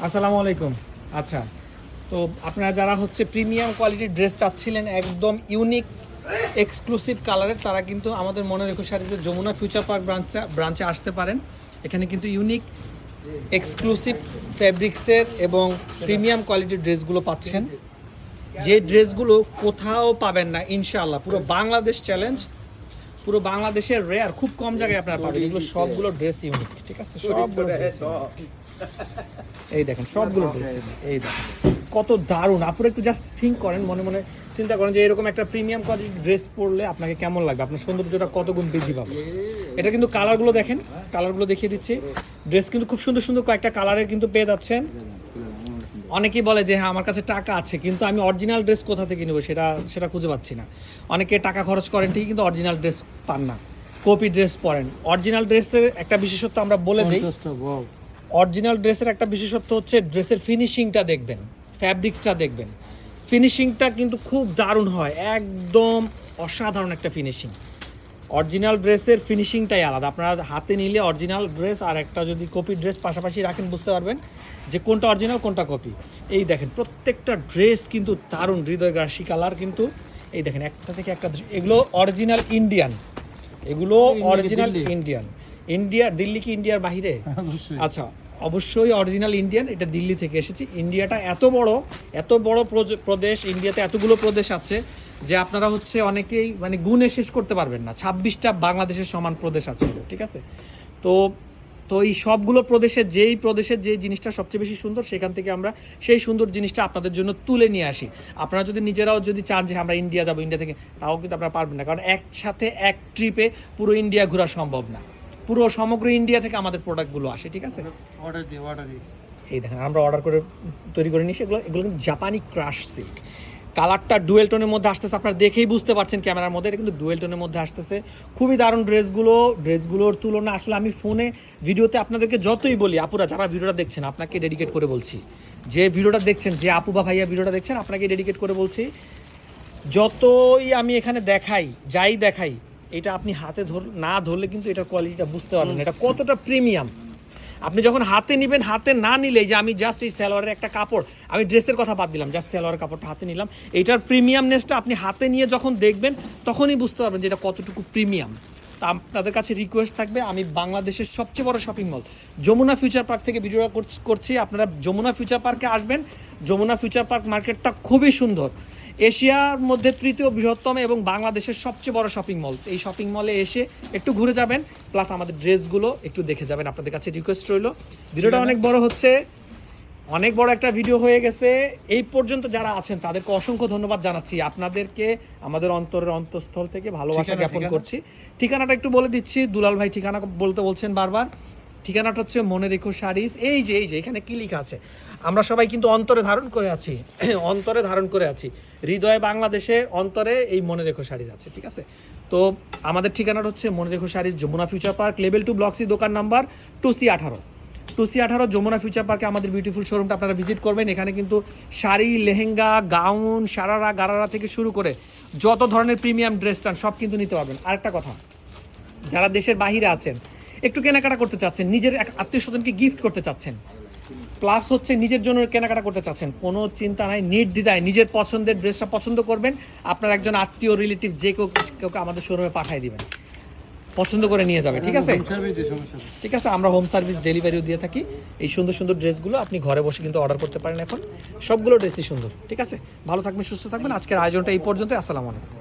আসসালামু আলাইকুম। আচ্ছা, তো আপনারা যারা হচ্ছে প্রিমিয়াম কোয়ালিটির ড্রেস চাচ্ছিলেন একদম ইউনিক এক্সক্লুসিভ কালারের, তারা কিন্তু আমাদের মনে রেখো শাড়িতে যমুনা ফিউচার পার্ক ব্রাঞ্চে আসতে পারেন। এখানে কিন্তু ইউনিক এক্সক্লুসিভ ফ্যাব্রিক্সের এবং প্রিমিয়াম কোয়ালিটির ড্রেসগুলো পাচ্ছেন, যে ড্রেসগুলো কোথাও পাবেন না ইনশাআল্লাহ। পুরো বাংলাদেশ চ্যালেঞ্জ, পুরো বাংলাদেশের রেয়ার, খুব কম জায়গায় আপনারা পাবেন। এগুলো সবগুলো ড্রেস ইউনিক, ঠিক আছে? সবগুলো ড্রেস এই দেখেন, সবগুলো ড্রেস এই দেখেন কত দারুণ। আপনারা একটু জাস্ট থিঙ্ক করেন, মনে মনে চিন্তা করেন যে এরকম একটা প্রিমিয়াম কোয়ালিটির ড্রেস পরলে আপনাকে কেমন লাগবে, আপনার সৌন্দর্যটা কত গুণ বৃদ্ধি পাবে। এটা কিন্তু কালারগুলো দেখেন, কালারগুলো দেখিয়ে দিচ্ছি। ড্রেস কিন্তু খুব সুন্দর সুন্দর কয়েকটা কালারের কিন্তু পেয়ে যাচ্ছেন। অনেকেই বলে যে হ্যাঁ আমার কাছে টাকা আছে, কিন্তু আমি অরিজিনাল ড্রেস কোথা থেকে নেবো সেটা খুঁজে পাচ্ছি না। অনেকে টাকা খরচ করেন ঠিকই, কিন্তু অরিজিনাল ড্রেস পান না, কপি ড্রেস পরেন। অরিজিনাল ড্রেসের একটা বিশেষত্ব আমরা বলে দিই। অরিজিনাল ড্রেসের একটা বিশেষত্ব হচ্ছে ড্রেসের ফিনিশিংটা দেখবেন, ফ্যাব্রিক্সটা দেখবেন। ফিনিশিংটা কিন্তু খুব দারুণ হয়, একদম অসাধারণ একটা ফিনিশিং। অরিজিনাল ড্রেসের ফিনিশিংটাই আলাদা। আপনারা হাতে নিলে অরিজিনাল ড্রেস আর একটা যদি কপি ড্রেস পাশাপাশি রাখেন, বুঝতে পারবেন যে কোনটা অরিজিনাল কোনটা কপি। এই দেখেন প্রত্যেকটা ড্রেস কিন্তু দারুণ হৃদয়গ্রাসী কালার। কিন্তু এই দেখেন একটা থেকে একটা, এগুলো অরিজিনাল ইন্ডিয়ান, এগুলো অরিজিনাল ইন্ডিয়ান। ইন্ডিয়া, দিল্লি কি ইন্ডিয়ার বাহিরে? আচ্ছা, অবশ্যই অরিজিনাল ইন্ডিয়ান। এটা দিল্লি থেকে এসেছে। ইন্ডিয়াটা এত বড় প্রদেশ, ইন্ডিয়াতে এতগুলো প্রদেশ আছে যে আপনারা হচ্ছে অনেকেই মানে গুণে শেষ করতে পারবেন না। 26টা বাংলাদেশের সমান প্রদেশ আছে, ঠিক আছে? তো তো এই সবগুলো প্রদেশের যে জিনিসটা সবচেয়ে বেশি সুন্দর, সেখান থেকে আমরা সেই সুন্দর জিনিসটা আপনাদের জন্য তুলে নিয়ে আসি। আপনারা যদি নিজেরাও যদি চান যে আমরা ইন্ডিয়া যাবো, ইন্ডিয়া থেকে, তাও কিন্তু আপনারা পারবেন না, কারণ একসাথে এক ট্রিপে পুরো ইন্ডিয়া ঘোরা সম্ভব না। পুরো সমগ্র ইন্ডিয়া থেকে আমাদের প্রোডাক্টগুলো আসে, ঠিক আছে? অর্ডার দিই এই দেখেন আমরা অর্ডার করে তৈরি করে নিয়েছি। এগুলো কিন্তু জাপানি ক্রাশ সিল্ক। কালারটা ডুয়েল টোনের মধ্যে আসতেছে, আপনারা দেখেই বুঝতে পারছেন ক্যামেরার মধ্যে, এটা কিন্তু ডুয়েল টোনের মধ্যে আসতেছে। খুবই দারুণ ড্রেসগুলোর তুলনা আসলে আমি ফোনে ভিডিওতে আপনাদেরকে যতই বলি, আপুরা যারা ভিডিওটা দেখছেন আপনাকে ডেডিকেট করে বলছি, যে ভিডিওটা দেখছেন, যে আপু বা ভাইয়া ভিডিওটা দেখছেন, আপনাকে ডেডিকেট করে বলছি, যতই আমি এখানে যাই দেখাই, এটা আপনি হাতে না ধরলে কিন্তু এটার কোয়ালিটিটা বুঝতে পারবেন এটা কতটা প্রিমিয়াম। আপনি যখন হাতে নেবেন, হাতে না নিলে, যে আমি জাস্ট এই সালোয়ারের একটা কাপড়, আমি ড্রেসের কথা বাদ দিলাম, জাস্ট সালোয়ারের কাপড়টা হাতে নিলাম, এইটার প্রিমিয়ামনেসটা আপনি হাতে নিয়ে যখন দেখবেন তখনই বুঝতে পারবেন যে এটা কতটুকু প্রিমিয়াম। তা আপনাদের কাছে রিকোয়েস্ট থাকবে, আমি বাংলাদেশের সবচেয়ে বড় shopping mall Jamuna future Park থেকে ভিডিওটা করছি। আপনারা যমুনা ফিউচার পার্কে আসবেন। যমুনা ফিউচার পার্ক মার্কেটটা খুবই সুন্দর, এশিয়ার মধ্যে তৃতীয় বৃহত্তম এবং বাংলাদেশের সবচেয়ে বড় শপিং মল। এই শপিং মলে এসে একটু ঘুরে যাবেন, প্লাস আমাদের ড্রেসগুলো একটু দেখে যাবেন। আপনাদের কাছে রিকোয়েস্ট রইল। ভিডিওটা অনেক বড় হচ্ছে, অনেক বড় একটা ভিডিও হয়ে গেছে। এই পর্যন্ত যারা আছেন তাদেরকে অসংখ্য ধন্যবাদ জানাচ্ছি। আপনাদেরকে আমাদের অন্তরের অন্তঃস্থল থেকে ভালোবাসা জ্ঞাপন করছি। ঠিকানাটা একটু বলে দিচ্ছি, দুলাল ভাই ঠিকানা বলছেন বারবার। ঠিকানাটা হচ্ছে মনে রেখো শাড়িজ। এই যে এখানে কি লেখা আছে, আমরা সবাই কিন্তু অন্তরে ধারণ করে আছি, অন্তরে ধারণ করে আছি, হৃদয়ে বাংলাদেশে, অন্তরে এই মনে রেখো শাড়িজ আছে, ঠিক আছে? তো আমাদের ঠিকানাটা হচ্ছে মনে রেখো sarees, Jamuna future park, level 2 block c, দোকান number 2C18। 2C18 Jamuna future পার্কে আমাদের বিউটিফুল শোরুমটা আপনারা ভিজিট করবেন। এখানে কিন্তু শাড়ি, লেহেঙ্গা, গাউন, সারারা, গারারা থেকে শুরু করে যত ধরনের প্রিমিয়াম ড্রেস চান সব কিন্তু নিতে পারবেন। আরেকটা কথা, যারা দেশের বাহিরে আছেন, একটু কেনাকাটা করতে চাচ্ছেন, নিজের আত্মীয় স্বজনকে গিফট করতে চাচ্ছেন, প্লাস হচ্ছে নিজের জন্য কেনাকাটা করতে চাচ্ছেন, কোনো চিন্তা নাই, নির্দ্বিধায় নিজের পছন্দের ড্রেসটা পছন্দ করবেন, আপনার একজন আত্মীয় রিলেটিভ যে কেউ আমাদের শোরুমে পাঠিয়ে দিবেন, পছন্দ করে নিয়ে যাবে, ঠিক আছে? ঠিক আছে, আমরা হোম সার্ভিস ডেলিভারিও দিয়ে থাকি। এই সুন্দর সুন্দর ড্রেসগুলো আপনি ঘরে বসে কিন্তু অর্ডার করতে পারেন। এখন সবগুলো ড্রেসই সুন্দর, ঠিক আছে? ভালো থাকবেন, সুস্থ থাকবেন। আজকের আয়োজনটা এই পর্যন্ত। আসসালামু আলাইকুম।